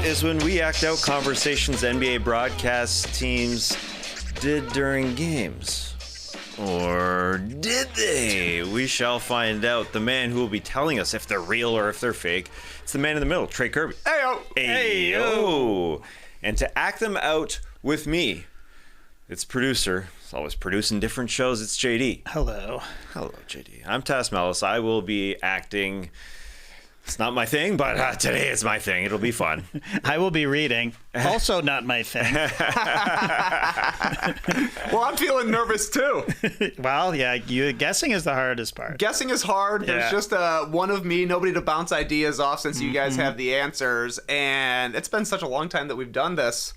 is when we act out conversations NBA broadcast teams did during games. Or did they? We shall find out. The man who will be telling us if they're real or if they're fake. It's the man in the middle, Trey Kirby. Hey-o. Hey-o. And to act them out with me, it's producer. He's always producing different shows. It's JD. Hello. Hello, JD. I'm Tas Mellis. I will be acting. It's not my thing, but today it's my thing. It'll be fun. I will be reading. Also not my thing. Well, I'm feeling nervous too. Well, yeah, guessing is the hardest part. Guessing is hard. Yeah. There's just one of me, nobody to bounce ideas off since you guys have the answers. And it's been such a long time that we've done this.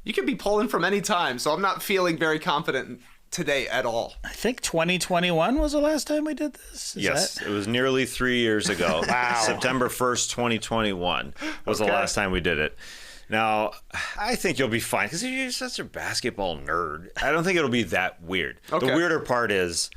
You could be pulling from any time, so I'm not feeling very confident today at all. I think 2021 was the last time we did this. Yes, it was nearly 3 years ago. Wow. September 1st, 2021 was the last time we did it. Now, I think you'll be fine because you're such a basketball nerd. I don't think it'll be that weird. Okay. The weirder part is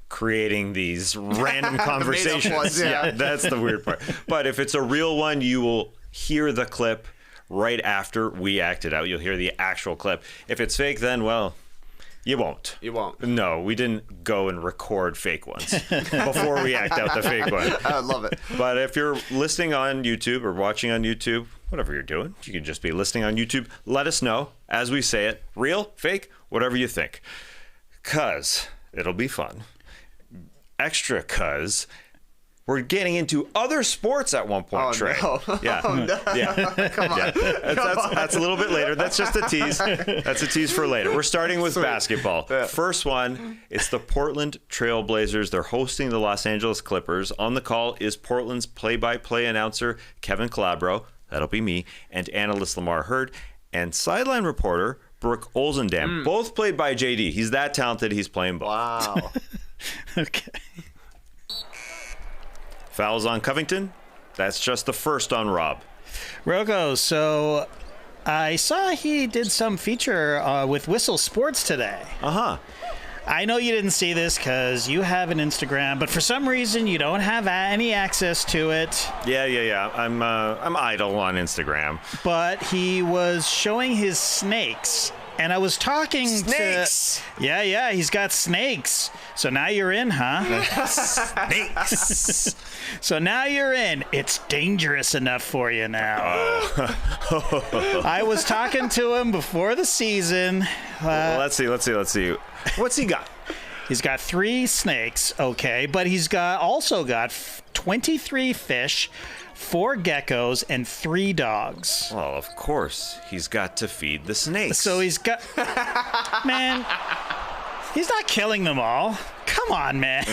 creating these random conversations. ones, yeah. That's the weird part. But if it's a real one, you will hear the clip right after we act it out. You'll hear the actual clip. If it's fake, then, well, you won't. You won't. No, we didn't go and record fake ones before we act out the fake one. I love it. But if you're listening on YouTube or watching on YouTube, whatever you're doing, you can just be listening on YouTube. Let us know as we say it. Real, fake, whatever you think. 'Cause it'll be fun. Extra 'cause we're getting into other sports at one point, Trey. No. Yeah. Oh, no. Yeah. Come on. Yeah. That's a little bit later. That's just a tease. That's a tease for later. We're starting with basketball. Yeah. First one, it's the Portland Trail Blazers. They're hosting the Los Angeles Clippers. On the call is Portland's play-by-play announcer, Kevin Calabro. That'll be me. And analyst Lamar Hurd. And sideline reporter, Brooke Olzendam. Both played by JD. He's that talented. He's playing both. Wow. Okay. Fouls on Covington. That's just the first on Rob. Rocco, so I saw he did some feature with Whistle Sports today. Uh-huh. I know you didn't see this because you have an Instagram, but for some reason you don't have any access to it. Yeah. I'm idle on Instagram. But he was showing his snakes, and I was talking Snakes! to... Yeah, he's got snakes. So now you're in, huh? Snakes. So now you're in. It's dangerous enough for you now. I was talking to him before the season. Well, let's see. What's he got? He's got 3 snakes, okay, but he's also got 23 fish, 4 geckos, and 3 dogs. Well, of course, he's got to feed the snakes. So he's got... Man, he's not killing them all. Come on, man.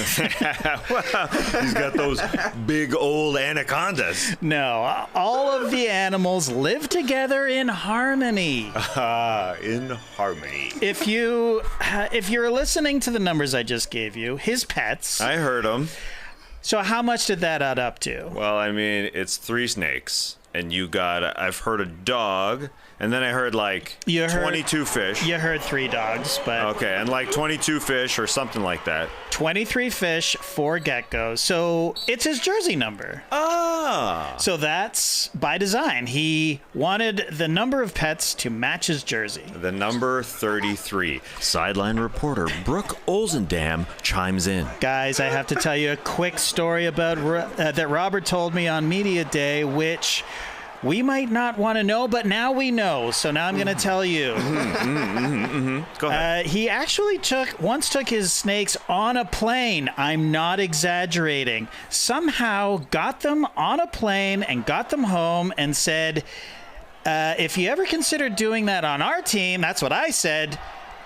Well, he's got those big old anacondas. No, all of the animals live together in harmony. In harmony. If you're listening to the numbers I just gave you, his pets. I heard him. So how much did that add up to? Well, I mean, it's 3 snakes, and you got, I've heard a dog, and then I heard like 22 fish. You heard 3 dogs, but... Okay, and like 22 fish or something like that. 23 fish, 4 geckos. So it's his jersey number. Ah. So that's by design. He wanted the number of pets to match his jersey. The number 33. Sideline reporter Brooke Olzendam chimes in. Guys, I have to tell you a quick story about that Robert told me on Media Day, which we might not want to know, but now we know. So now I'm going to tell you. Go ahead. He actually once took his snakes on a plane. I'm not exaggerating. Somehow got them on a plane and got them home and said, if you ever consider doing that on our team, that's what I said,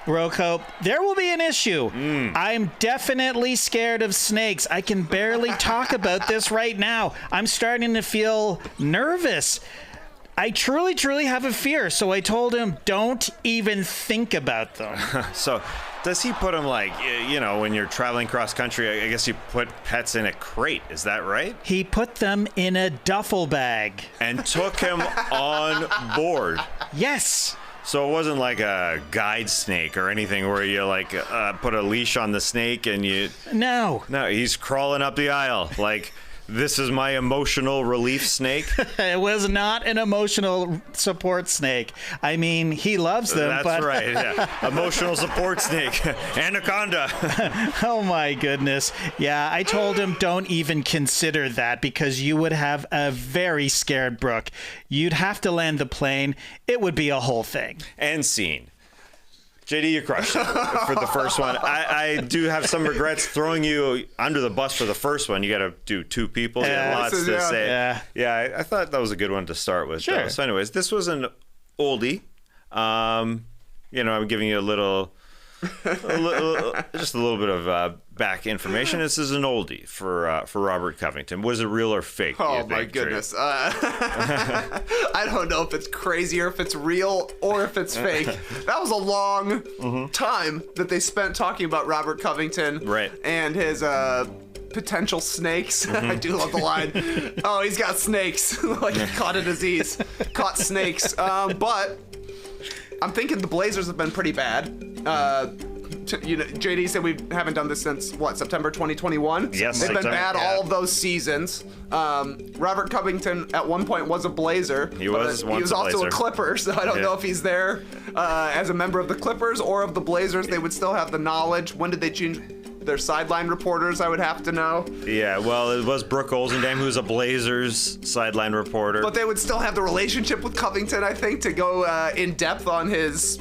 Rocco, there will be an issue. I'm definitely scared of snakes. I can barely talk about this right now. I'm starting to feel nervous. I truly have a fear. So I told him, don't even think about them. So does he put them like, you know, when you're traveling cross country, I guess you put pets in a crate. Is that right? He put them in a duffel bag. And took him on board. Yes. So it wasn't like a guide snake or anything where you like put a leash on the snake and you... No. No, he's crawling up the aisle like This is my emotional relief snake. It was not an emotional support snake. I mean, he loves them. That's but... right. Yeah. Emotional support snake. Anaconda. Oh, my goodness. Yeah, I told him don't even consider that because you would have a very scared Brooke. You'd have to land the plane. It would be a whole thing. And scene. JD, you crushed it for the first one. I do have some regrets throwing you under the bus for the first one. You got to do two people. Lots to say. Yeah, I thought that was a good one to start with. Sure. So anyways, this was an oldie. I'm giving you just a little bit of back information. This is an oldie for Robert Covington. Was it real or fake? Oh my goodness! I don't know if it's crazy or if it's real or if it's fake. That was a long time that they spent talking about Robert Covington, right? And his potential snakes. I do love the line. Oh, he's got snakes. Like he caught a disease, caught snakes. But I'm thinking the Blazers have been pretty bad. JD said we haven't done this since September 2021. Yes, they've been bad all of those seasons. Robert Covington at one point was a Blazer. He was also a Clipper, so I don't know if he's there as a member of the Clippers or of the Blazers. They would still have the knowledge. When did they change their sideline reporters? I would have to know. Yeah, well, it was Brooke Olzendam, who's a Blazers sideline reporter. But they would still have the relationship with Covington, I think, to go in depth on his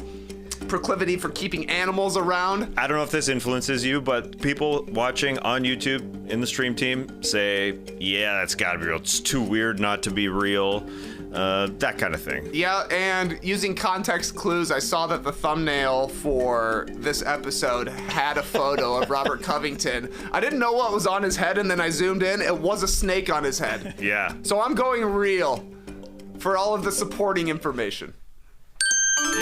proclivity for keeping animals around. I don't know if this influences you, but people watching on YouTube in the stream team say, yeah, that's gotta be real. It's too weird not to be real. That kind of thing. Yeah, and using context clues, I saw that the thumbnail for this episode had a photo of Robert Covington. I didn't know what was on his head, and then I zoomed in. It was a snake on his head. Yeah. So I'm going real for all of the supporting information.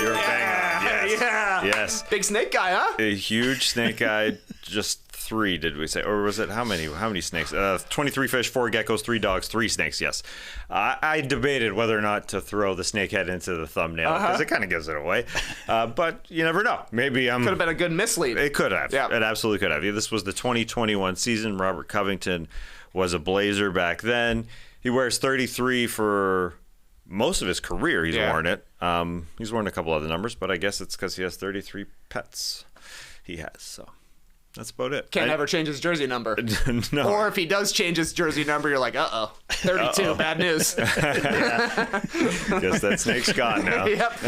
You're banging on. Yes. Yeah. Yes. Big snake guy, huh? A huge snake guy. Just 3, did we say? Or was it how many? How many snakes? 23 fish, 4 geckos, 3 dogs, 3 snakes. Yes. I debated whether or not to throw the snake head into the thumbnail because it kind of gives it away. But you never know. Maybe could have been a good mislead. It could have. Yeah. It absolutely could have. This was the 2021 season. Robert Covington was a Blazer back then. He wears 33 for most of his career. He's worn it. He's worn a couple other numbers, but I guess it's because he has 33 pets. He has, so that's about it. Can't ever change his jersey number. No. Or if he does change his jersey number, you're like, 32, bad news. Guess that snake's gone now. Yep,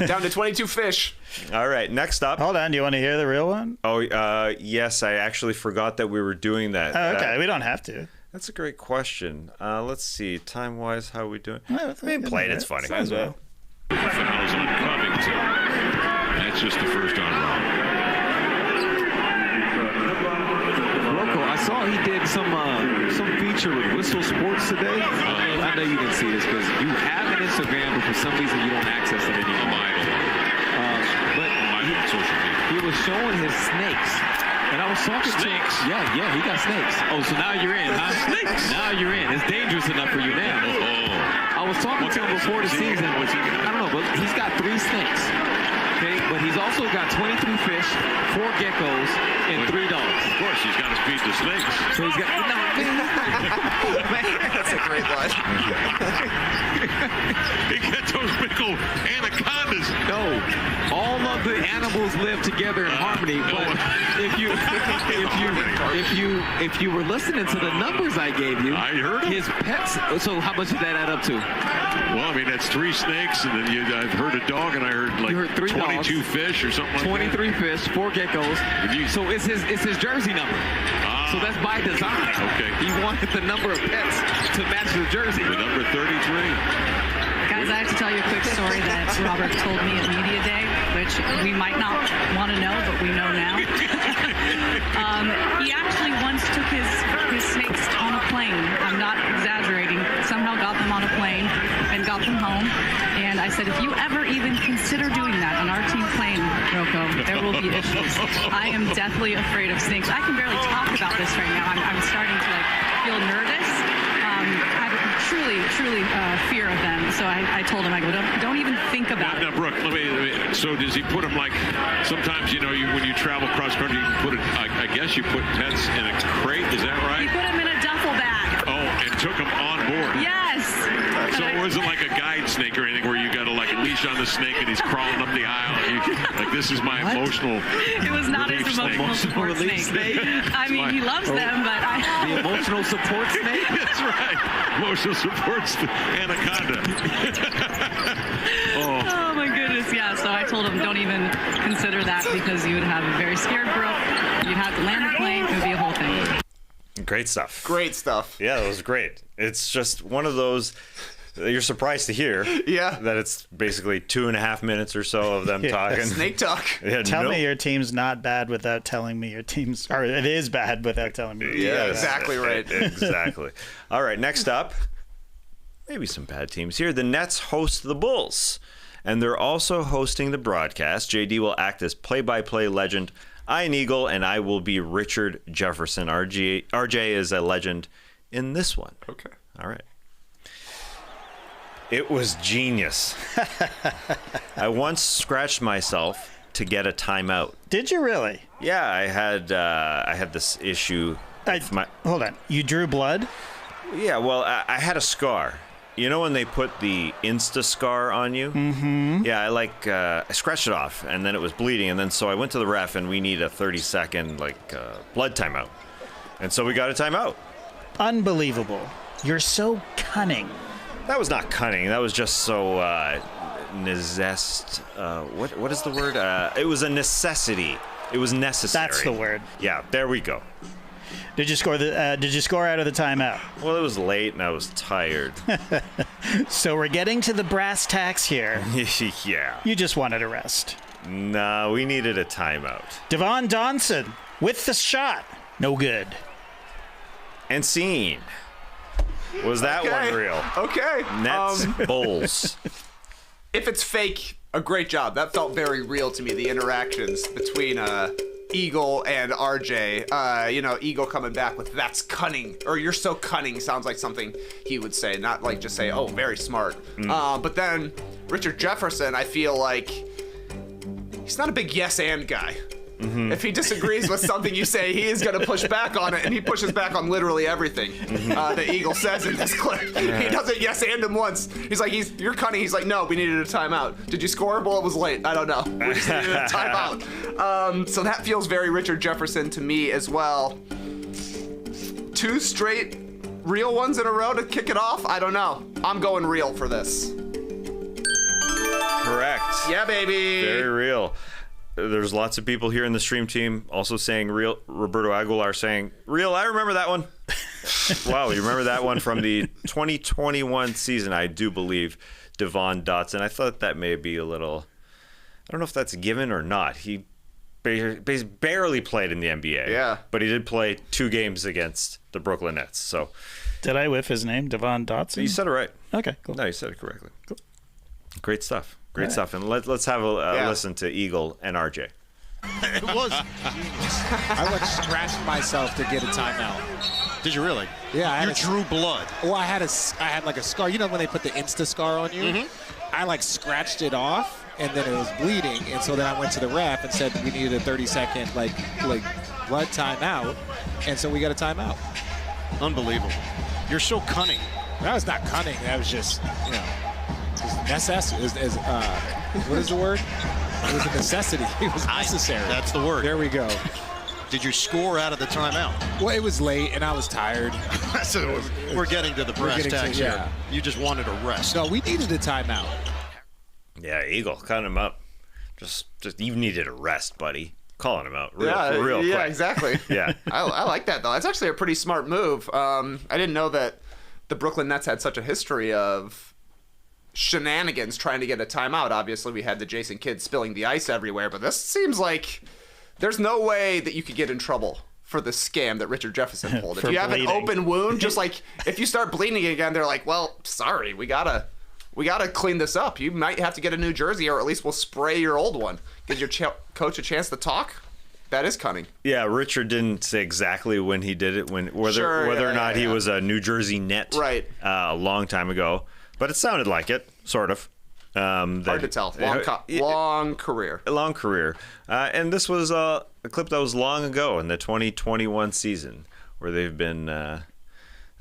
down to 22 fish. All right, next up. Hold on, do you want to hear the real one? Oh, yes, I actually forgot that we were doing that. Oh, okay, we don't have to. That's a great question. Let's see, time-wise, how are we doing? I mean, play it, it's funny. Fouls on Covington. That's just the first on wrong. I saw he did some feature with Whistle Sports today. I know you didn't see this because you have an Instagram, but for some reason you don't access it anymore. But he was showing his snakes. And I was talking to him. Yeah, he got snakes. Oh, so now you're in, huh? Snakes. Now you're in. It's dangerous enough for you now. I was talking to him before the season. I don't know, but he's got 3 snakes. Okay, but he's also got 23 fish, 4 geckos, and 3 dogs. Of course, he's got to feed the snakes. So he's got. That's a great line. He gets those big old anacondas. No, all of the animals live together in harmony. But if you were listening to the numbers I gave you, I heard him. His pets. So how much did that add up to? Well, I mean that's 3 snakes, and then I've heard a dog, and I heard like 22 fish or something like 23 that. 23 fish, 4 geckos. So it's his jersey number. So that's by design. Okay. He wanted the number of pets to match the jersey. The number 33. Guys, I have to tell you a quick story that Robert told me at Media Day, which we might not want to know, but we know now. He actually once took his snakes on a plane. I'm not exaggerating. Somehow got them on a plane and got them home. And I said, if you ever even consider doing that on our team plane, Rocco, there will be issues. I am deathly afraid of snakes. I can barely talk about this right now. I'm starting to feel nervous. I have a truly fear of them. So I told him, I go, don't even think about it. Now, Brooke, so does he put them like, sometimes, when you travel cross country, you can put it, I guess you put pets in a crate, is that right? You put them in a duffel bag. Oh, board. Yes. So it wasn't like a guide snake or anything where you got to like leash on the snake and he's crawling up the aisle. Like, this is my emotional. It was not his emotional support snake. I mean, he loves them, but The emotional support snake? That's right. Emotional support anaconda. oh my goodness, yeah. So I told him, don't even consider that because you would have a very scared Brooke. You'd have to land the plane. It would be a whole thing. Great stuff. Great stuff. Yeah, that was great. It's just one of those that you're surprised to hear. Yeah. That it's basically 2.5 minutes or so of them talking. Snake talk. Yeah, Tell me your team's not bad without telling me your team's, or it is bad without telling me. Yeah, exactly right. Exactly. All right, next up, maybe some bad teams here. The Nets host the Bulls, and they're also hosting the broadcast. JD will act as play-by-play legend. I an Eagle, and I will be Richard Jefferson. RJ is a legend in this one. Okay. All right. It was genius. I once scratched myself to get a timeout. Did you really? Yeah, I had this issue. Hold on. You drew blood? Yeah, well, I had a scar. You know when they put the Insta scar on you? Mm-hmm. Yeah, I scratched it off, and then it was bleeding, and then so I went to the ref, and we need a 30-second blood timeout, and so we got a timeout. Unbelievable. You're so cunning. That was not cunning. That was just so what is the word? It was a necessity. It was necessary. That's the word. Yeah, there we go. Did you score out of the timeout? Well, it was late and I was tired. So we're getting to the brass tacks here. Yeah. You just wanted a rest. No, we needed a timeout. Devon Johnson with the shot. No good. And scene. Was that one real? Okay. Nets, Bulls. If it's fake, a great job. That felt very real to me, the interactions between Eagle and RJ. Eagle coming back with "that's cunning" or "you're so cunning" sounds like something he would say, not like just say, "Oh, very smart." But then Richard Jefferson, I feel like he's not a big yes and guy. Mm-hmm. If he disagrees with something you say, he is going to push back on it, and he pushes back on literally everything that Eagle says in this clip. He doesn't yes and him once. He's like, "You're cunning." He's like, "No, we needed a timeout." "Did you score?" "Well, it was late." "I don't know. We just needed a timeout." So that feels very Richard Jefferson to me as well. 2 straight real ones in a row to kick it off? I don't know. I'm going real for this. Correct. Yeah, baby. Very real. There's lots of people here in the stream team also saying real. Roberto Aguilar saying real. I remember that one. Wow, you remember that one from the 2021 season, I do believe. Devon Dotson. I thought that may be a little. I don't know if that's a given or not. He barely played in the NBA. Yeah. But he did play 2 games against the Brooklyn Nets. So. Did I whiff his name, Devon Dotson? You said it right. Okay, cool. No, you said it correctly. Cool. Great stuff. Great stuff. And let's have a listen to Eagle and RJ. It was genius. I scratched myself to get a timeout. Did you really? Yeah. You drew blood. Well, I had like a scar. You know when they put the Insta scar on you? Mm-hmm. I scratched it off, and then it was bleeding. And so then I went to the ref and said we needed a 30-second blood timeout. And so we got a timeout. Unbelievable. You're so cunning. That was not cunning. That was just, necessary. What is the word? It was a necessity. It was necessary. That's the word. There we go. Did you score out of the timeout? Well, it was late, and I was tired. So we're getting to the brass tacks here. You just wanted a rest. No, we needed a timeout. Yeah, Eagle, cut him up. Just you needed a rest, buddy. Calling him out real quick. Yeah, exactly. Yeah. I like that, though. That's actually a pretty smart move. I didn't know that the Brooklyn Nets had such a history of shenanigans trying to get a timeout. Obviously, we had the Jason Kidd spilling the ice everywhere, but this seems like there's no way that you could get in trouble for the scam that Richard Jefferson pulled. If you have an open wound, just like if you start bleeding again, they're like, "Well, sorry, we gotta clean this up. You might have to get a new jersey, or at least we'll spray your old one." Gives your coach a chance to talk. That is cunning. Yeah, Richard didn't say exactly when he did it, whether or not he was a New Jersey Net a long time ago. But it sounded like it, sort of. Hard to tell. Long career. Long career. And this was a clip that was long ago in the 2021 season, where they've been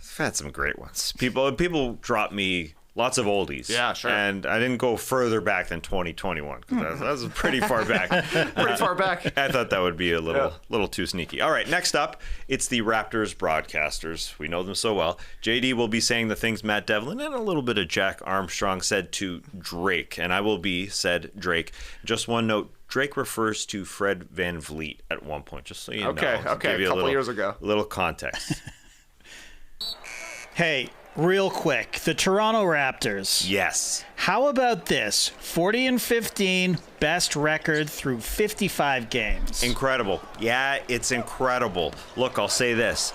I've had some great ones. People drop me lots of oldies. Yeah, sure. And I didn't go further back than 2021 because that was pretty far back. Pretty far back. I thought that would be a little too sneaky. All right, next up, it's the Raptors broadcasters. We know them so well. JD will be saying the things Matt Devlin and a little bit of Jack Armstrong said to Drake, and I will be said Drake. Just one note. Drake refers to Fred VanVleet at one point, just so you know. Okay, a couple years ago. A little context. Hey, real quick, the Toronto Raptors. Yes. How about this? 40-15, best record through 55 games. Incredible. Yeah, it's incredible. Look, I'll say this.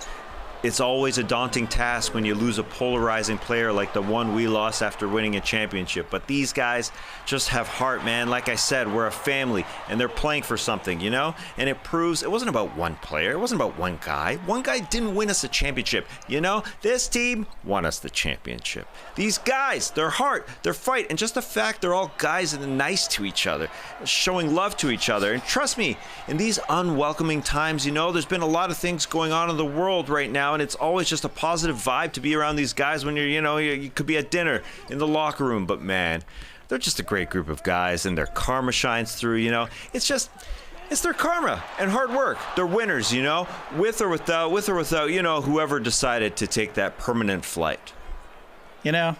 It's always a daunting task when you lose a polarizing player like the one we lost after winning a championship. But these guys just have heart, man. Like I said, we're a family, and they're playing for something, you know? And it proves it wasn't about one player. It wasn't about one guy. One guy didn't win us a championship, you know? This team won us the championship. These guys, their heart, their fight, and just the fact they're all guys and nice to each other, showing love to each other. And trust me, in these unwelcoming times, you know, there's been a lot of things going on in the world right now, and it's always just a positive vibe to be around these guys when you could be at dinner in the locker room. But man, they're just a great group of guys, and their karma shines through, you know. It's their karma and hard work. They're winners, you know, with or without, you know, whoever decided to take that permanent flight. You know,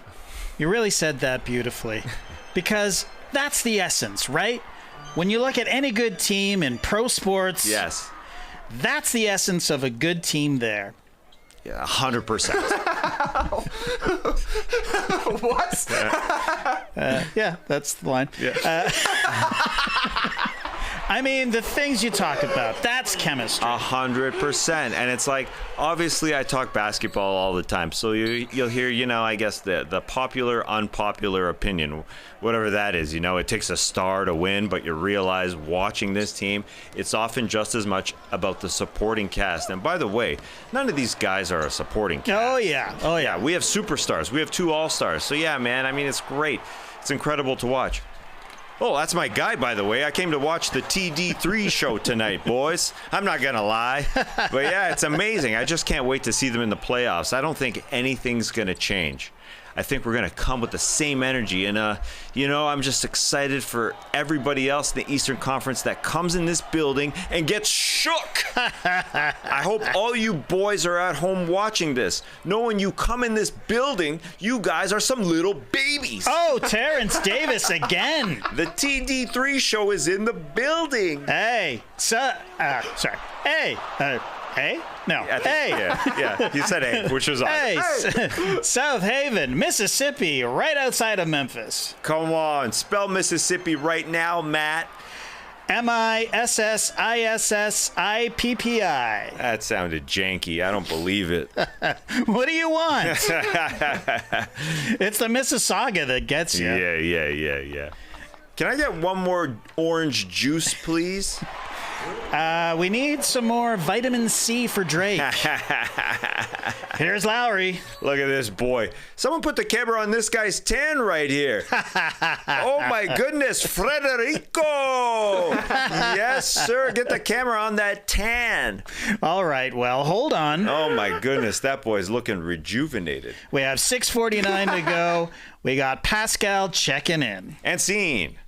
you really said that beautifully, because that's the essence, right? When you look at any good team in pro sports, yes, that's the essence of a good team there. Yeah, 100%. What? Yeah, that's the line. Yeah. I mean, the things you talk about, that's chemistry. 100%. And it's like, obviously I talk basketball all the time. So you'll hear, you know, I guess the popular, unpopular opinion, whatever that is. You know, it takes a star to win, but you realize watching this team, it's often just as much about the supporting cast. And by the way, none of these guys are a supporting cast. Oh, yeah. Oh, yeah. We have superstars. We have 2 all-stars. So yeah, man, I mean, it's great. It's incredible to watch. Oh, that's my guy, by the way. I came to watch the TD3 show tonight, boys. I'm not going to lie. But yeah, it's amazing. I just can't wait to see them in the playoffs. I don't think anything's going to change. I think we're going to come with the same energy. And, you know, I'm just excited for everybody else in the Eastern Conference that comes in this building and gets shook. I hope all you boys are at home watching this, knowing you come in this building, you guys are some little babies. Oh, Terrence Davis again. The TD3 show is in the building. Hey, sorry. Hey, hey? No. Hey. Yeah. You said hey, which was awesome. Hey, South Haven, Mississippi, right outside of Memphis. Come on, spell Mississippi right now, Matt. Mississippi. That sounded janky. I don't believe it. What do you want? It's the Mississauga that gets you. Yeah. Can I get one more orange juice, please? We need some more vitamin C for Drake. Here's Lowry. Look at this boy. Someone put the camera on this guy's tan right here. Oh my goodness, Federico! Yes, sir. Get the camera on that tan. All right, well, hold on. Oh my goodness, that boy's looking rejuvenated. We have 6:49 to go. We got Pascal checking in. And scene.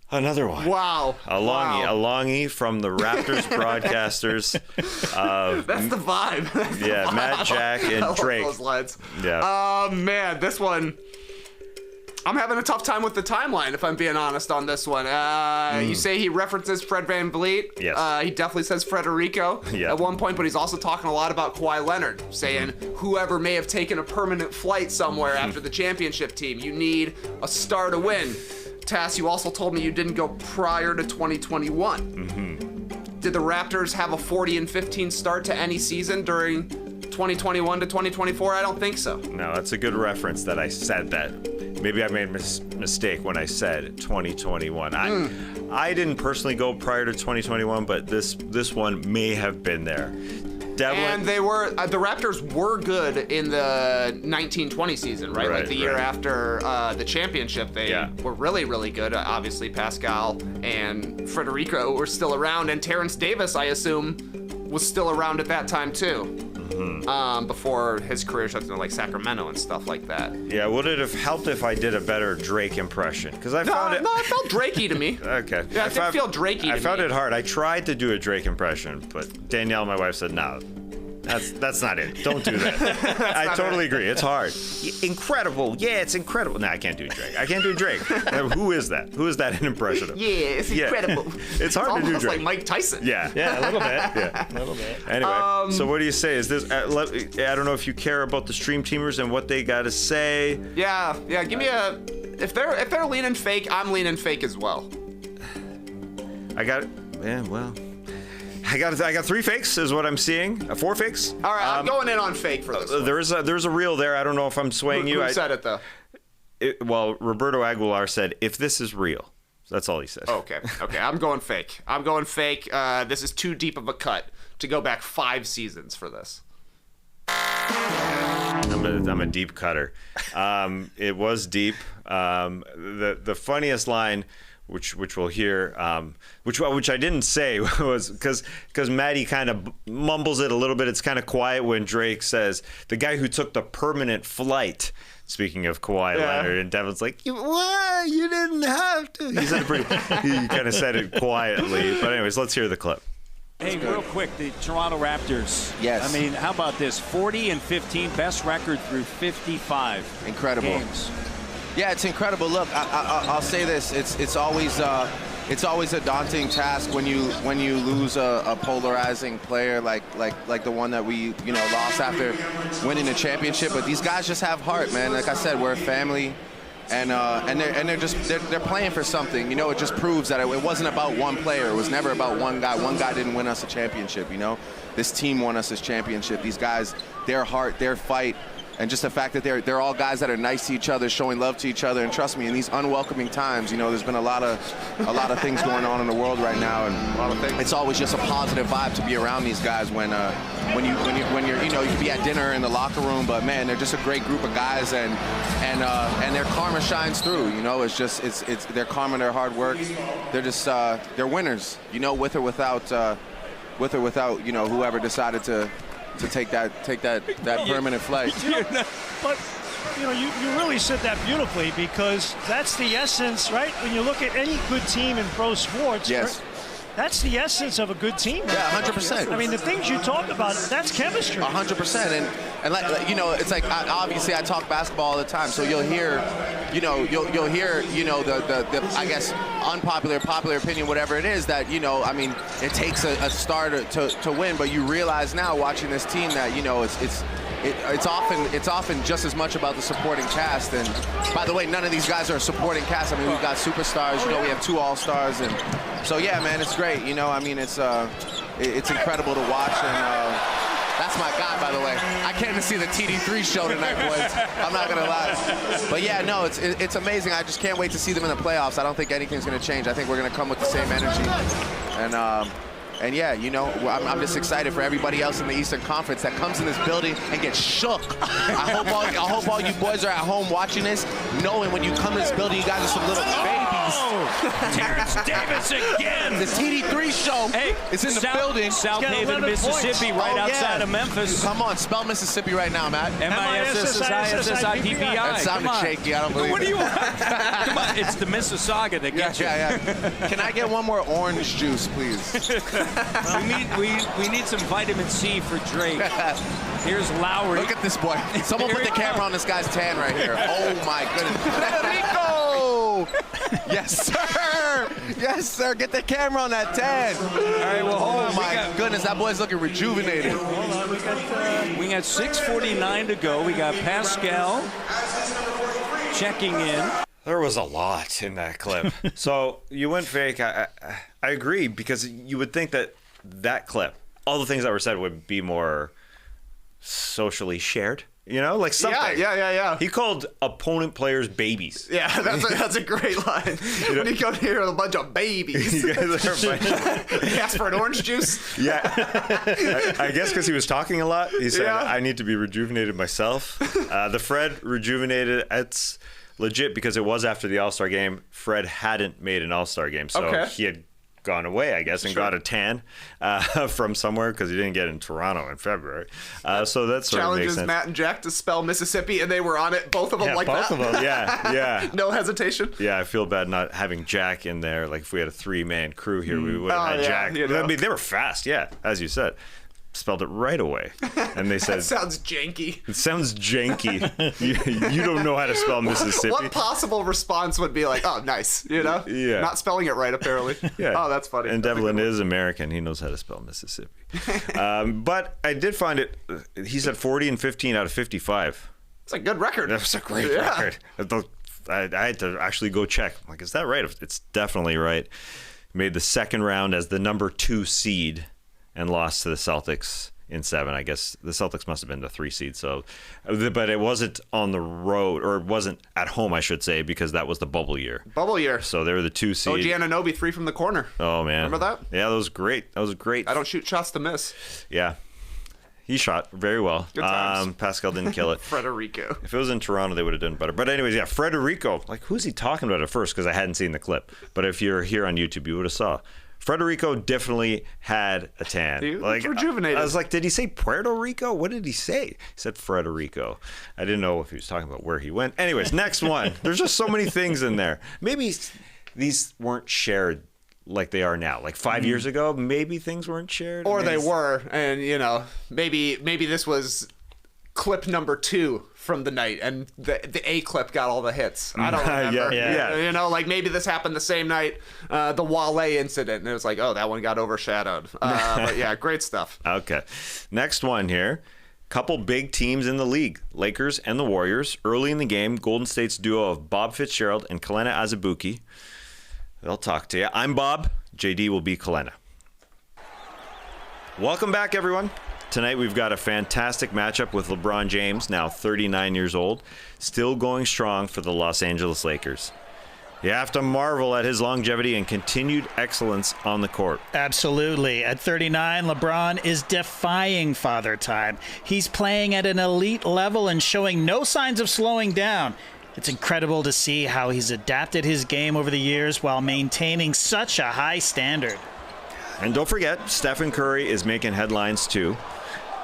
Another one. Wow. A longie from the Raptors broadcasters. That's the vibe. That's the vibe. Matt, Jack, and Drake. Those lines. Yeah. Man, this one. I'm having a tough time with the timeline, if I'm being honest on this one. You say he references Fred VanVleet. Yes. He definitely says Federico at one point, but he's also talking a lot about Kawhi Leonard, saying whoever may have taken a permanent flight somewhere after the championship team, you need a star to win. Tas, you also told me you didn't go prior to 2021. Did the Raptors have a 40-15 start to any season during 2021 to 2024? I don't think so. No, that's a good reference that I said that. Maybe I made a mistake when I said 2021. I didn't personally go prior to 2021, but this one may have been there. Devlin. And they were the Raptors were good in the 1920 season, right? Like the year after the championship, they were really, really good. Obviously, Pascal and Federico were still around, and Terrence Davis, I assume, was still around at that time too. before his career shut down, like Sacramento and stuff like that. Yeah, would it have helped if I did a better Drake impression? Because I found it. No, it felt Drakey to me. Okay. Yeah, it did feel Drakey to me. I found it hard. I tried to do a Drake impression, but Danielle, my wife, said no. That's not it. Don't do that. I totally agree. It's hard. Incredible. Yeah, it's incredible. No, I can't do Drake. I can't do Drake. Who is that? Who is that an impression of? Yeah, it's incredible. It's hard to do Drake. It's like Mike Tyson. Yeah. Yeah, a little bit. Yeah. A little bit. Anyway, so what do you say? Is this? I don't know if you care about the stream teamers and what they got to say. Yeah. Give me a. If they're leaning fake, I'm leaning fake as well. I got 3 fakes is what I'm seeing. 4 fakes. All right, I'm going in on fake for this. There's a reel there. I don't know if I'm swaying you. Who said it though? Roberto Aguilar said, "If this is real." That's all he said. Okay. I'm going fake. This is too deep of a cut to go back 5 seasons for this. I'm a deep cutter. It was deep. The funniest line, which we'll hear, which I didn't say, was because Maddie kind of mumbles it a little bit. It's kind of quiet when Drake says, the guy who took the permanent flight. Speaking of Kawhi Leonard, and Devlin's like, "What? You didn't have to." He said he kind of said it quietly. But anyways, let's hear the clip. Hey, real quick, the Toronto Raptors. Yes. I mean, how about this? 40-15, best record through 55 Incredible. games. Yeah, it's incredible. Look, I'll say this: it's always a daunting task when you lose a polarizing player like the one that we lost after winning the championship. But these guys just have heart, man. Like I said, we're a family, and they're playing for something. It just proves that it wasn't about one player. It was never about one guy. One guy didn't win us a championship. This team won us this championship. These guys, their heart, their fight. And just the fact that they're all guys that are nice to each other, showing love to each other, and trust me, in these unwelcoming times, there's been a lot of things going on in the world right now, and it's always just a positive vibe to be around these guys when you're you can be at dinner in the locker room, but man, they're just a great group of guys, and their karma shines through. It's their karma, their hard work. They're just they're winners. With or without whoever decided to take that permanent flight. But you really said that beautifully, because that's the essence, right? When you look at any good team in pro sports, yes, that's the essence of a good team. Yeah, 100%. I mean, the things you talk about, that's chemistry. 100%. And like it's like obviously I talk basketball all the time, so you'll hear, you'll hear, the I guess popular opinion, whatever it is, that it takes a star to win, but you realize now watching this team that it's often just as much about the supporting cast. And by the way, none of these guys are a supporting cast. I mean, we've got superstars. We have 2 all-stars, and so yeah, man, it's great. It's incredible to watch, and that's my guy, by the way. I came to see the TD3 show tonight, boys. I'm not gonna lie, but yeah, no, it's amazing. I just can't wait to see them in the playoffs. I don't think anything's gonna change. I think we're gonna come with the same energy, and yeah, I'm just excited for everybody else in the Eastern Conference that comes in this building and gets shook. I hope all you boys are at home watching this, knowing when you come to this building, you guys are some little babies. Terrence Davis again. The TD3 show is in the building. South Haven, Mississippi, right outside of Memphis. Come on, spell Mississippi right now, Matt. MISSISSIPPI. That sounded shaky. I don't believe it. What do you want? Come on, it's the Mississauga that gets you. Yeah. Can I get one more orange juice, please? We need some vitamin C for Drake. Here's Lowry. Look at this boy. Someone put the camera on this guy's tan right here. Oh my goodness. Federico! Yes, sir. Yes, sir. Get the camera on that tan. All right. Well, oh my goodness, that boy's looking rejuvenated. Hold on. We got 6:49 to go. We got Pascal checking in. There was a lot in that clip. So you went fake. I agree, because you would think that clip, all the things that were said, would be more socially shared. Like something. Yeah. He called opponent players babies. Yeah, that's a great line. When you come here with a bunch of babies. You guys are He asked for an orange juice. Yeah. I guess because he was talking a lot. He said, I need to be rejuvenated myself. The Fred rejuvenated, it's legit, because it was after the All-Star game. Fred hadn't made an All-Star game, so he had gone away, I guess, and got a tan from somewhere because he didn't get in Toronto in February. So that's sort of makes sense. Challenges Matt and Jack to spell Mississippi, and they were on it, both of them like both that. of them, yeah. No hesitation. Yeah, I feel bad not having Jack in there. Like if we had a 3-man crew here, we would have had Jack. You know. I mean, they were fast, as you said. Spelled it right away, and they said that sounds janky. It sounds janky. you don't know how to spell Mississippi. What possible response would be like, oh, nice, you know? Yeah. Not spelling it right, apparently. Yeah. Oh, that's funny. And Devlin is American. He knows how to spell Mississippi. But I did find it. He said 40 and 15 out of 55. It's a good record. That's a great record. I had to actually go check. I'm like, is that right? It's definitely right. Made the second round as the number 2 seed. And lost to the Celtics in 7. I guess the Celtics must have been the 3 seed. So, but it wasn't on the road, or it wasn't at home, I should say, because that was the bubble year. Bubble year. So they were the 2 seed. OG Anunoby 3 from the corner. Oh man, remember that? Yeah, that was great. I don't shoot shots to miss. Yeah, he shot very well. Good times. Pascal didn't kill it. Frederico. If it was in Toronto, they would have done better. But anyways, yeah, Frederico. Like, who's he talking about at first? Because I hadn't seen the clip. But if you're here on YouTube, you would have saw. Frederico definitely had a tan. He was rejuvenated. I was like, did he say Puerto Rico? What did he say? He said Frederico. I didn't know if he was talking about where he went. Anyways, next one. There's just so many things in there. Maybe these weren't shared like they are now. Like 5 years ago, maybe things weren't shared. Or they were, and maybe this was clip number 2 from the night, and the A clip got all the hits. I don't remember. Yeah. Like maybe this happened the same night, the Wale incident, and it was like, oh, that one got overshadowed. But yeah, great stuff. Okay. Next one here. Couple big teams in the league, Lakers and the Warriors. Early in the game, Golden State's duo of Bob Fitzgerald and Kelena Azubuike. They'll talk to you. I'm Bob. JD will be Kelena. Welcome back, everyone. Tonight we've got a fantastic matchup with LeBron James, now 39 years old, still going strong for the Los Angeles Lakers. You have to marvel at his longevity and continued excellence on the court. Absolutely. At 39, LeBron is defying father time. He's playing at an elite level and showing no signs of slowing down. It's incredible to see how he's adapted his game over the years while maintaining such a high standard. And don't forget, Stephen Curry is making headlines too.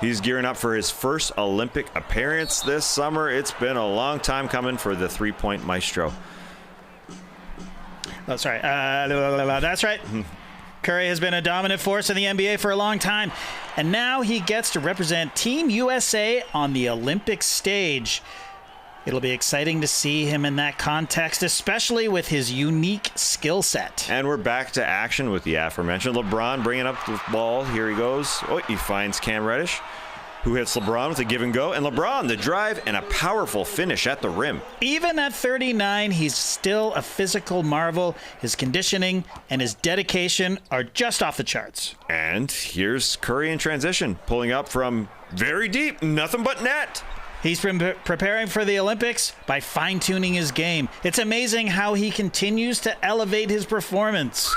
He's gearing up for his first Olympic appearance this summer. It's been a long time coming for the three-point maestro. Oh, sorry. That's right. Curry has been a dominant force in the NBA for a long time, and now he gets to represent Team USA on the Olympic stage. It'll be exciting to see him in that context, especially with his unique skill set. And we're back to action with the aforementioned LeBron bringing up the ball. Here he goes. Oh, he finds Cam Reddish, who hits LeBron with a give and go. And LeBron, the drive and a powerful finish at the rim. Even at 39, he's still a physical marvel. His conditioning and his dedication are just off the charts. And here's Curry in transition, pulling up from very deep, nothing but net. He's been preparing for the Olympics by fine-tuning his game. It's amazing how he continues to elevate his performance.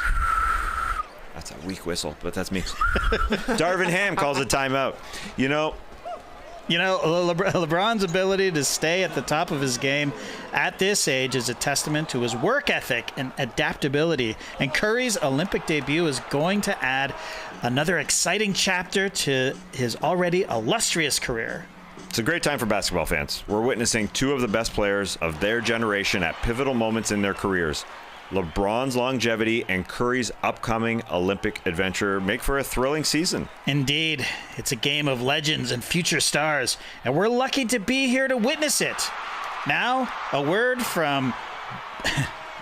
That's a weak whistle, but that's me. Darvin Ham calls a timeout. You know, LeBron's ability to stay at the top of his game at this age is a testament to his work ethic and adaptability. And Curry's Olympic debut is going to add another exciting chapter to his already illustrious career. It's a great time for basketball fans. We're witnessing two of the best players of their generation at pivotal moments in their careers. LeBron's longevity and Curry's upcoming Olympic adventure make for a thrilling season. Indeed. It's a game of legends and future stars, and we're lucky to be here to witness it. Now, a word from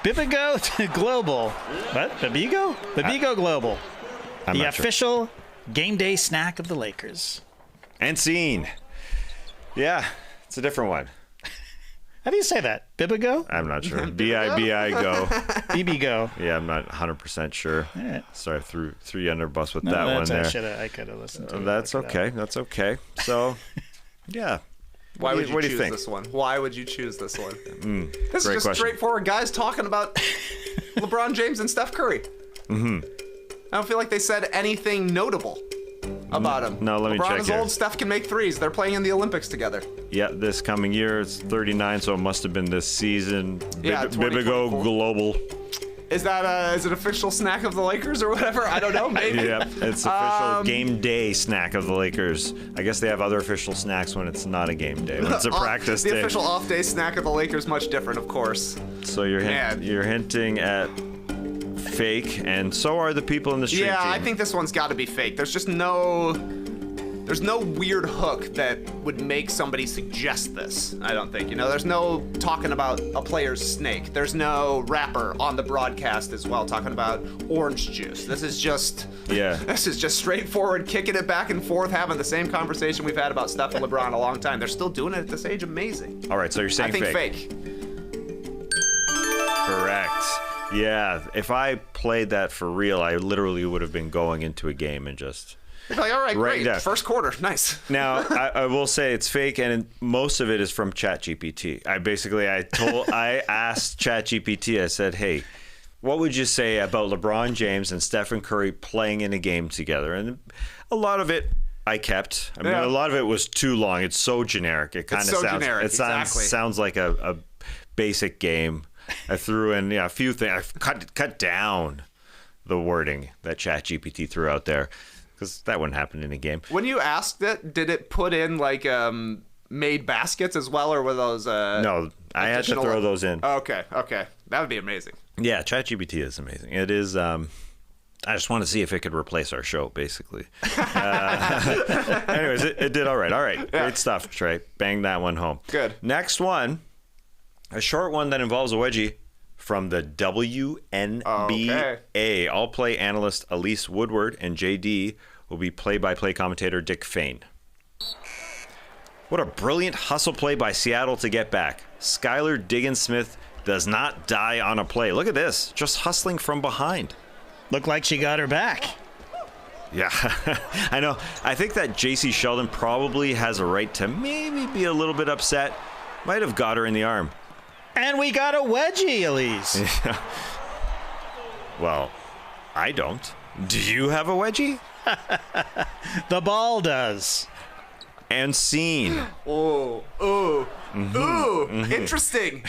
Bibigo to Global. What? Bibigo? Bibigo Global. The official game day snack of the Lakers. And scene. Yeah, it's a different one. How do you say that? Bibigo? I'm not sure. B-I-B-I-Go. Bibigo. Yeah, I'm not 100% sure. All right. Sorry, threw you under the bus with that one there. I could have listened to it. That's okay. That's okay. So, yeah. Why would you choose think? this one? Why would you choose this one? This is just question. straightforward guys talking about LeBron James and Steph Curry. Mm-hmm. I don't feel like they said anything notable about him. No, let me check LeBron is here. old. Steph can make threes. They're playing in the Olympics together. Yeah, this coming year, it's 39, so it must have been this season. Yeah, Bibigo 2024. Global. Is it official snack of the Lakers or whatever? I don't know. Maybe. Yep, it's official game day snack of the Lakers. I guess they have other official snacks when it's not a game day. When it's a practice day. The official off day snack of the Lakers, much different, of course. So you're hinting at fake, and so are the people in the stream team. I think this one's got to be fake. There's no weird hook that would make somebody suggest this. I don't think. There's no talking about a player's snake. There's no rapper on the broadcast as well talking about orange juice. This is just straightforward, kicking it back and forth, having the same conversation we've had about Steph and LeBron a long time. They're still doing it at this age. Amazing. All right, so you're saying fake. I think fake. Correct. Yeah, if I played that for real, I literally would have been going into a game and just... You're like, all right, great. Down. First quarter, nice. Now, I will say it's fake, and most of it is from ChatGPT. I asked ChatGPT, I said, hey, what would you say about LeBron James and Stephen Curry playing in a game together? And a lot of it I kept. I mean, a lot of it was too long. It's so generic. It kind of sounds like a basic game. I threw in a few things. I cut down the wording that ChatGPT threw out there because that wouldn't happen in a game. When you asked it, did it put in like made baskets as well, or were those? No, I had to throw those in. Okay, that would be amazing. Yeah, ChatGPT is amazing. It is. I just want to see if it could replace our show, basically. Anyways, it did all right. All right, yeah. Great stuff, Trey. Bang that one home. Good. Next one. A short one that involves a wedgie from the WNBA. Okay. All-play analyst Elise Woodward and JD will be play-by-play commentator Dick Fain. What a brilliant hustle play by Seattle to get back. Skylar Diggins-Smith does not die on a play. Look at this, just hustling from behind. Looked like she got her back. Yeah, I know. I think that J.C. Sheldon probably has a right to maybe be a little bit upset. Might have got her in the arm. And we got a wedgie, Elise. Yeah. Well, I don't. Do you have a wedgie? The ball does. And scene. Ooh. Interesting.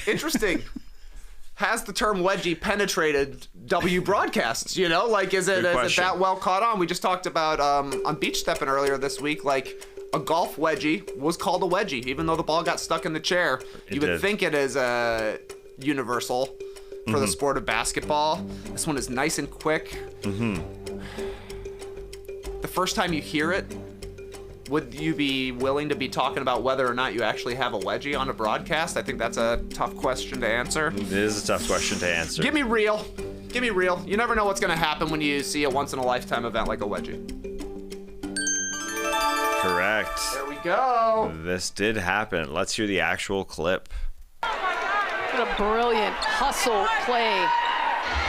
Has the term wedgie penetrated W broadcasts? Is it that well caught on? We just talked about on beach stepping earlier this week, a golf wedgie was called a wedgie, even though the ball got stuck in the chair. You would think it is universal for the sport of basketball. This one is nice and quick. The first time you hear it, would you be willing to be talking about whether or not you actually have a wedgie on a broadcast? I think that's a tough question to answer. It is a tough question to answer. Give me real. You never know what's going to happen when you see a once-in-a-lifetime event like a wedgie. Correct. There we go. This did happen. Let's hear the actual clip. What a brilliant hustle play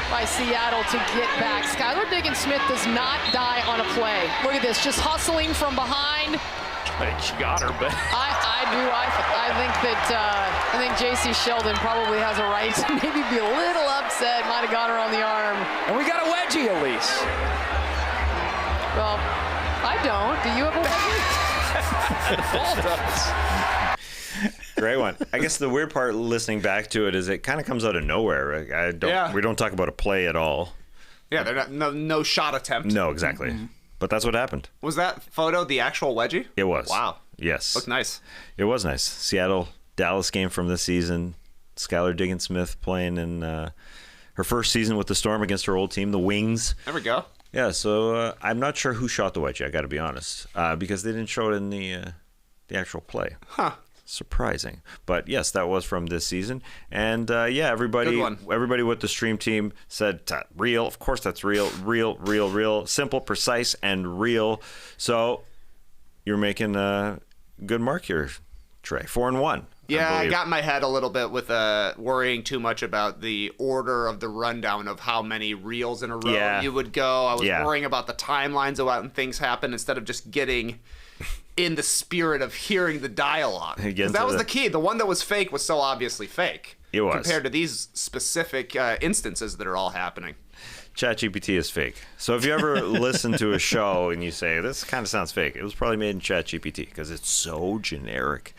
by Seattle to get back. Skylar Diggins-Smith does not die on a play. Look at this, just hustling from behind. I think she got her, but I do. I think J.C. Sheldon probably has a right to maybe be a little upset. Might have got her on the arm. And we got a wedgie, Elise. Well, I don't. Do you have a wedgie? Great one. I guess the weird part listening back to it is it kind of comes out of nowhere. We don't talk about a play at all. Yeah, they're no shot attempt. No, exactly. Mm-hmm. But that's what happened. Was that photo the actual wedgie? It was. Wow. Yes. Looked nice. It was nice. Seattle-Dallas game from this season. Skylar Diggins-Smith playing in her first season with the Storm against her old team, the Wings. There we go. Yeah, so I'm not sure who shot the wedgie, I got to be honest, because they didn't show it in the actual play. Huh. Surprising. But yes, that was from this season. And everybody with the stream team said real. Of course that's real. Real. Simple, precise, and real. So you're making a good mark here, Trey. 4-1. Yeah, I got in my head a little bit with worrying too much about the order of the rundown of how many reels in a row you would go. I was worrying about the timelines of when things happen instead of just getting in the spirit of hearing the dialogue. Because that was the key. The one that was fake was so obviously fake. It was. Compared to these specific instances that are all happening. ChatGPT is fake. So if you ever listen to a show and you say, this kind of sounds fake, it was probably made in ChatGPT because it's so generic.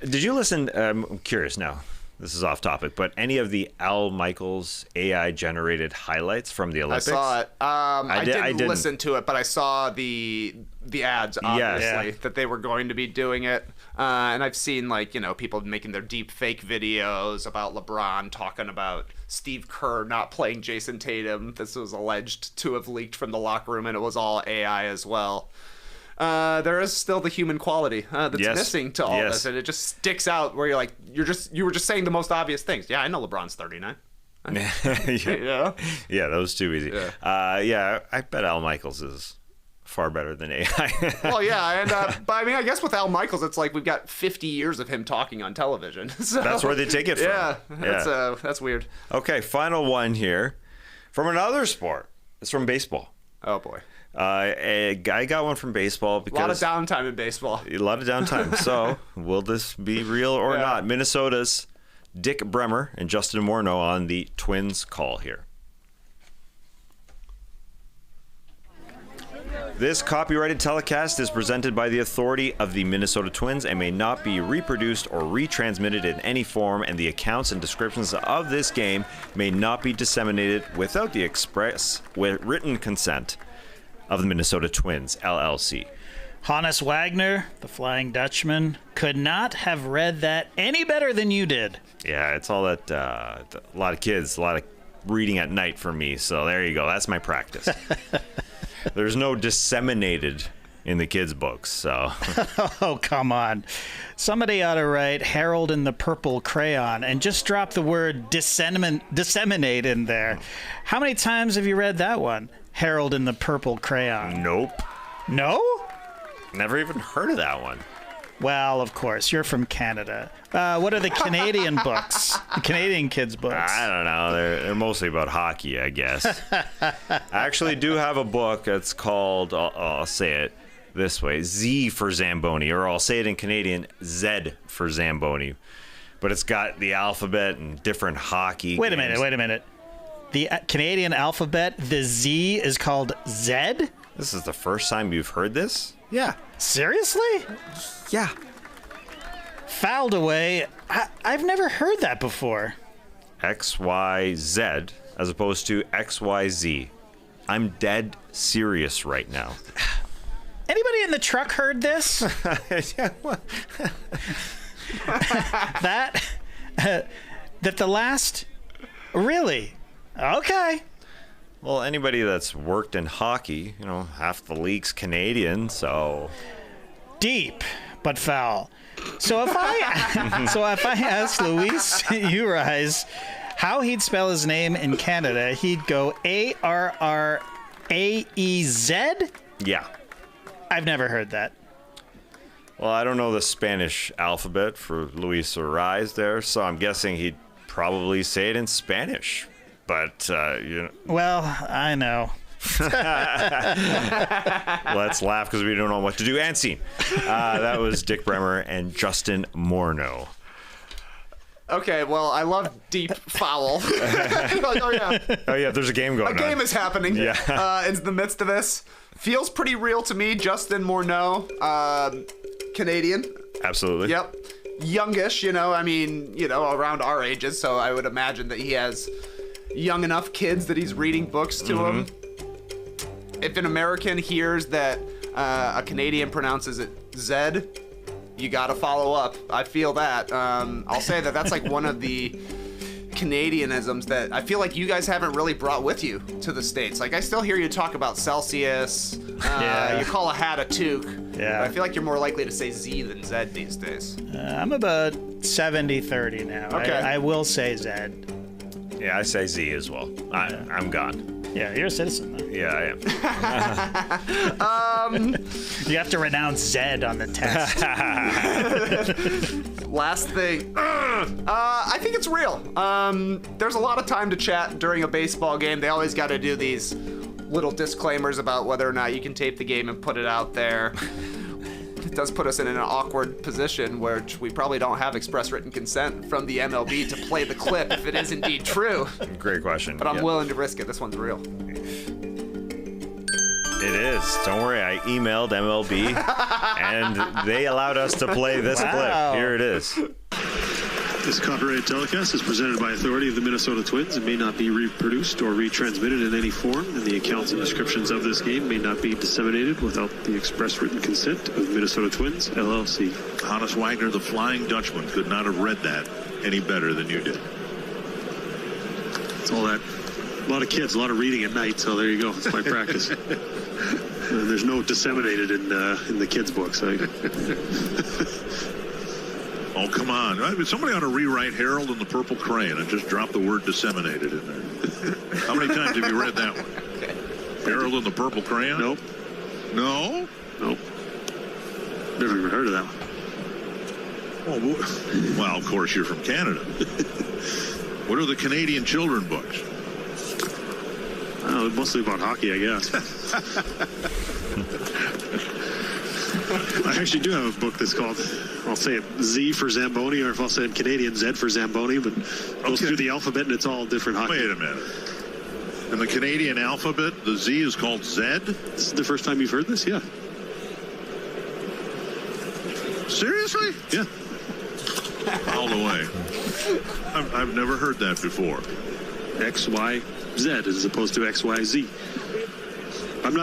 Did you listen? I'm curious now. this is off topic, but any of the Al Michaels AI-generated highlights from the Olympics? I saw it. I didn't listen to it, but I saw the ads, obviously, that they were going to be doing it. And I've seen, people making their deep fake videos about LeBron talking about Steve Kerr not playing Jason Tatum. This was alleged to have leaked from the locker room, and it was all AI as well. There is still the human quality that's missing to all this, and it just sticks out where you're like, you were just saying the most obvious things. Yeah, I know LeBron's 39. Yeah, that was too easy. Yeah, I bet Al Michaels is far better than AI. Well, yeah, and but I mean, I guess with Al Michaels, it's like we've got 50 years of him talking on television. So, that's where they take it from. Yeah, that's weird. Okay, final one here from another sport. It's from baseball. Oh boy. I got one from baseball because a lot of downtime in baseball. A lot of downtime. So, will this be real or not? Minnesota's Dick Bremer and Justin Morneau on the Twins call here. This copyrighted telecast is presented by the authority of the Minnesota Twins and may not be reproduced or retransmitted in any form, and the accounts and descriptions of this game may not be disseminated without the express written consent of the Minnesota Twins, LLC. Hannes Wagner, the Flying Dutchman, could not have read that any better than you did. Yeah, it's all that, a lot of kids, a lot of reading at night for me, so there you go. That's my practice. There's no disseminated in the kids' books, so. Oh, come on. Somebody ought to write Harold in the Purple Crayon and just drop the word disseminate in there. How many times have you read that one? Harold in the Purple Crayon. Nope. No? Never even heard of that one. Well, of course. You're from Canada. What are the Canadian books? The Canadian kids' books? I don't know. They're mostly about hockey, I guess. I actually do have a book that's called, I'll say it this way, Z for Zamboni, or I'll say it in Canadian, Z for Zamboni. But it's got the alphabet and different hockey Wait a games. minute. The Canadian alphabet, the Z is called Z? This is the first time you've heard this? Yeah. Seriously? Yeah. Fouled away. I've never heard that before. XYZ as opposed to XYZ. I'm dead serious right now. Anybody in the truck heard this? That the last... Really? Okay. Well, anybody that's worked in hockey, half the league's Canadian, so... Deep, but foul. So if I asked Luis Urias how he'd spell his name in Canada, he'd go Arraez? Yeah. I've never heard that. Well, I don't know the Spanish alphabet for Luis Urias there, so I'm guessing he'd probably say it in Spanish. But, Well, I know. Let's laugh because we don't know what to do. And scene. That was Dick Bremer and Justin Morneau. Okay, well, I love deep foul. Oh, yeah, there's a game going on. A game is happening in the midst of this. Feels pretty real to me. Justin Morneau, Canadian. Absolutely. Yep. Youngish, around our ages, so I would imagine that he has young enough kids that he's reading books to them. If an American hears that a Canadian pronounces it Zed, you gotta follow up. I feel that. I'll say that that's like one of the Canadianisms that I feel like you guys haven't really brought with you to the States. Like, I still hear you talk about Celsius. You call a hat a toque. Yeah. But I feel like you're more likely to say Z than Zed these days. I'm about 70-30 now. Okay. I will say Zed. Yeah, I say Z as well. I'm gone. Yeah, you're a citizen, though. Yeah, I am. You have to renounce Zed on the test. Last thing. I think it's real. There's a lot of time to chat during a baseball game. They always got to do these little disclaimers about whether or not you can tape the game and put it out there. It does put us in an awkward position where we probably don't have express written consent from the MLB to play the clip if it is indeed true. Great question. But I'm willing to risk it. This one's real. It is. Don't worry. I emailed MLB and they allowed us to play this clip. Here it is. This copyrighted telecast is presented by authority of the Minnesota Twins and may not be reproduced or retransmitted in any form, and the accounts and descriptions of this game may not be disseminated without the express written consent of Minnesota Twins, LLC. Hannes Wagner, the Flying Dutchman, could not have read that any better than you did. It's all that. A lot of kids, a lot of reading at night, so there you go. It's my practice. There's no disseminated in the kids' books. Oh, come on. Somebody ought to rewrite Harold and the Purple Crayon and just drop the word disseminated in there. How many times have you read that one? Harold and the Purple Crayon? Nope. No? Nope. Never even heard of that one. Well, of course, you're from Canada. What are the Canadian children books? Mostly about hockey, I guess. I actually do have a book that's called, I'll say it Z for Zamboni, or if I'll say it Canadian, Z for Zamboni, but it goes through the alphabet and it's all different hockey. Wait a minute. In the Canadian alphabet, the Z is called Z? This is the first time you've heard this? Yeah. Seriously? Yeah. All the way. I've never heard that before. X, Y, Z as opposed to X, Y, Z. I'm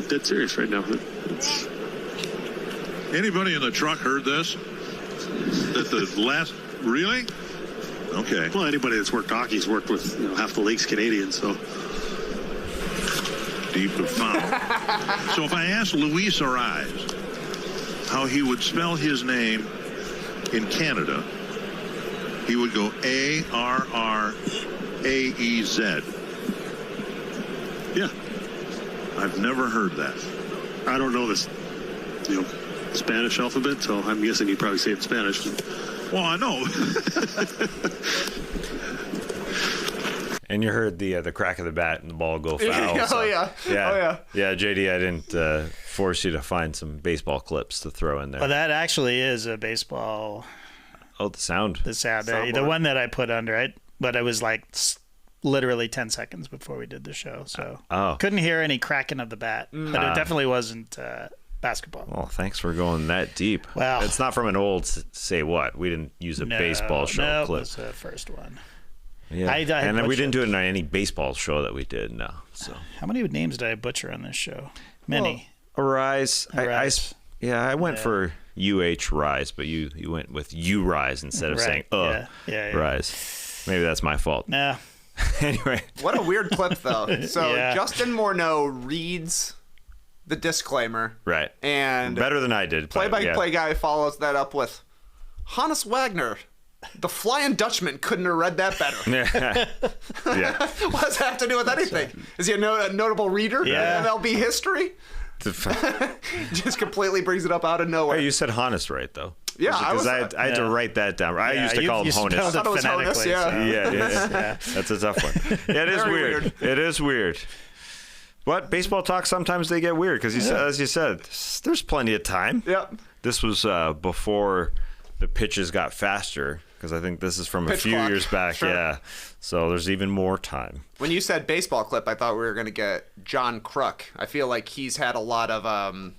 dead serious right now. Anybody in the truck heard this? That the last, really? Okay. Well, anybody that's worked hockey's worked with half the league's Canadian, so. Deep profound. So if I asked Luis Arraez how he would spell his name in Canada, he would go A-R-R-A-E-Z. Yeah. I've never heard that. I don't know this, Spanish alphabet, so I'm guessing you'd probably say it in Spanish. Well, I know. And you heard the crack of the bat and the ball go foul. Oh, yeah. Yeah, JD, I didn't force you to find some baseball clips to throw in there. Well, that actually is a baseball. Oh, the sound. The sound. The one that I put under it, but it was like literally 10 seconds before we did the show, so couldn't hear any cracking of the bat. But it definitely wasn't basketball. Well, thanks for going that deep. Well, it's not from an old Say What. We didn't use a baseball show clip. It was the first one. Yeah, and we didn't do it on any baseball show that we did. No. So how many names did I butcher on this show? Many. Well, Rise. I went for UH Rise, but you went with U Rise instead of saying Rise. Maybe that's my fault. Nah. Anyway. What a weird clip, though. So Justin Morneau reads the disclaimer. Right. And better than I did. Play-by-play guy follows that up with Hannes Wagner. The Flying Dutchman couldn't have read that better. Yeah. What does that have to do with anything? Is he a notable reader in MLB history? Just completely brings it up out of nowhere. Hey, you said Hannes right, though. Yeah, because I had to write that down. I used to call him Honus. I thought it was Honus, Yeah. That's a tough one. Yeah, it is weird. It is weird. But baseball talk, sometimes they get weird because, as you said, there's plenty of time. Yep. This was before the pitches got faster, because I think this is from a few years back. Sure. Yeah. So there's even more time. When you said baseball clip, I thought we were going to get John Kruk. I feel like he's had a lot of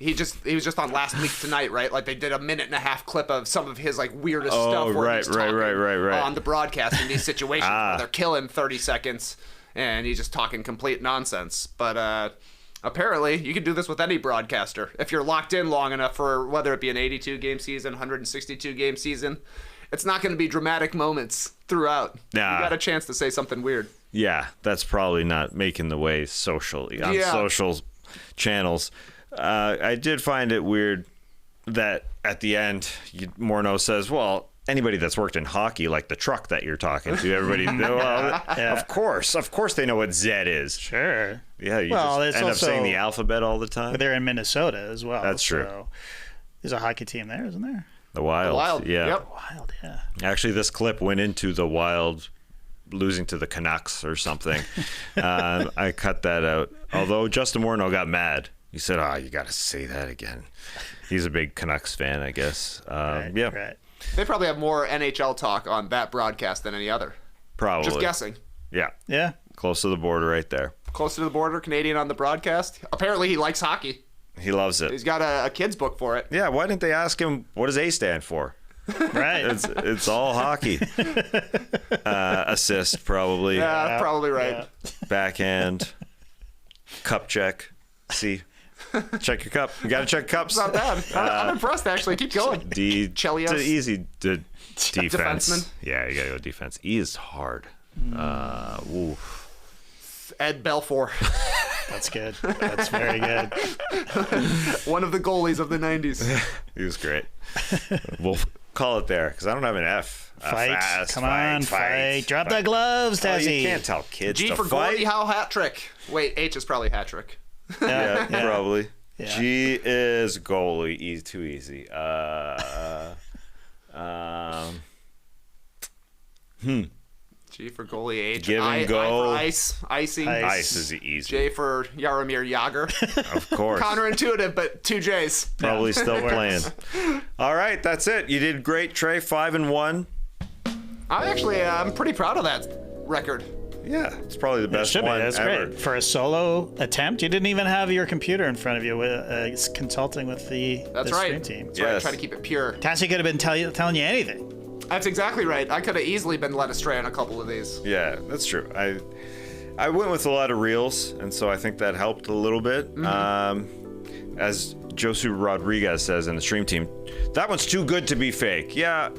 he was just on Last Week Tonight, right? Like they did a 1.5-minute clip of some of his like weirdest stuff where he's talking on the broadcast in these situations where they're killing 30 seconds and he's just talking complete nonsense. But apparently, you can do this with any broadcaster. If you're locked in long enough for whether it be an 82-game season, 162-game season, it's not going to be dramatic moments throughout. Nah. You got a chance to say something weird. Yeah, that's probably not making the way socially on social channels. I did find it weird that at the end, Morneau says, well, anybody that's worked in hockey, like the truck that you're talking to, everybody, of course they know what Z is. Sure. Yeah, you just end up saying the alphabet all the time. But they're in Minnesota as well. That's true. So there's a hockey team there, isn't there? The Wild. Yeah. Yep. Wild, yeah. Actually, this clip went into the Wild losing to the Canucks or something. I cut that out. Although Justin Morneau got mad. He said, you got to say that again. He's a big Canucks fan, I guess. Right. They probably have more NHL talk on that broadcast than any other. Probably. Just guessing. Yeah. Yeah. Close to the border right there. Close to the border, Canadian on the broadcast. Apparently he likes hockey. He loves it. He's got a kid's book for it. Yeah, why didn't they ask him, what does A stand for? Right. It's all hockey. Assist, probably. Yeah, probably right. Yeah. Backhand. Cup check. See. Check your cup. You got to check cups. It's not bad. I'm impressed, actually. Keep going. It's an easy defense. Defenseman. Yeah, you got to go defense. E is hard. Ed Belfour. That's good. That's very good. One of the goalies of the 90s. He was great. We'll call it there because I don't have an F. Fight. Come on, fight. Drop the gloves, Tassie. You can't tell kids G to for fight. Gordie Howe hat trick. Wait, H is probably hat trick. Yeah, probably. Yeah. G is goalie. E too easy. G for goalie. H. Give and I go. for ice. Icing. Ice is easy. J for Jaromir Jagr. Of course. Counterintuitive, but 2 J's. Probably still playing. All right, that's it. You did great, Trey. 5-1. I'm pretty proud of that record. Yeah, it's probably the best one That's ever. great. For a solo attempt, you didn't even have your computer in front of you consulting with the stream team. That's right. Try to keep it pure. Tassie could have been telling you anything. That's exactly right. I could have easily been led astray on a couple of these. Yeah, that's true. I went with a lot of reels, and so I think that helped a little bit. Mm-hmm. As Josu Rodriguez says in the stream team, that one's too good to be fake. Yeah,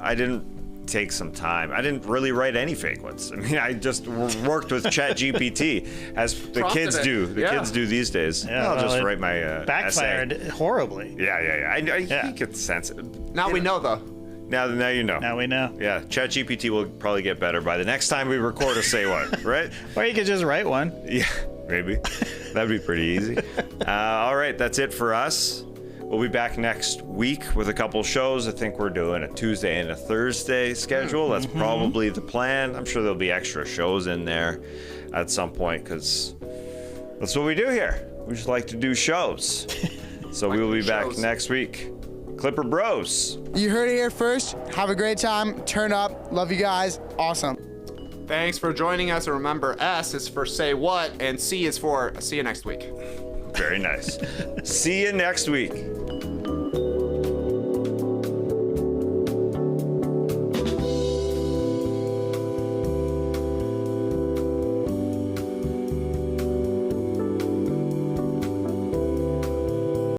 I didn't take some time. I didn't really write any fake ones. I mean, I just worked with ChatGPT as the kids do. The kids do these days. Yeah, I'll just write my backfired essay. horribly. Yeah. I get sense. Now we know, though. Now you know. Now we know. Yeah, ChatGPT will probably get better by the next time we record a say what, right? Or you could just write one. Yeah, maybe. That'd be pretty easy. All right, that's it for us. We'll be back next week with a couple shows. I think we're doing a Tuesday and a Thursday schedule. That's probably the plan. I'm sure there'll be extra shows in there at some point because that's what we do here. We just like to do shows. So we will be back next week. Clipper Bros. You heard it here first. Have a great time. Turn up. Love you guys. Awesome. Thanks for joining us. And remember, S is for say what, and C is for see you next week. Very nice. See you next week.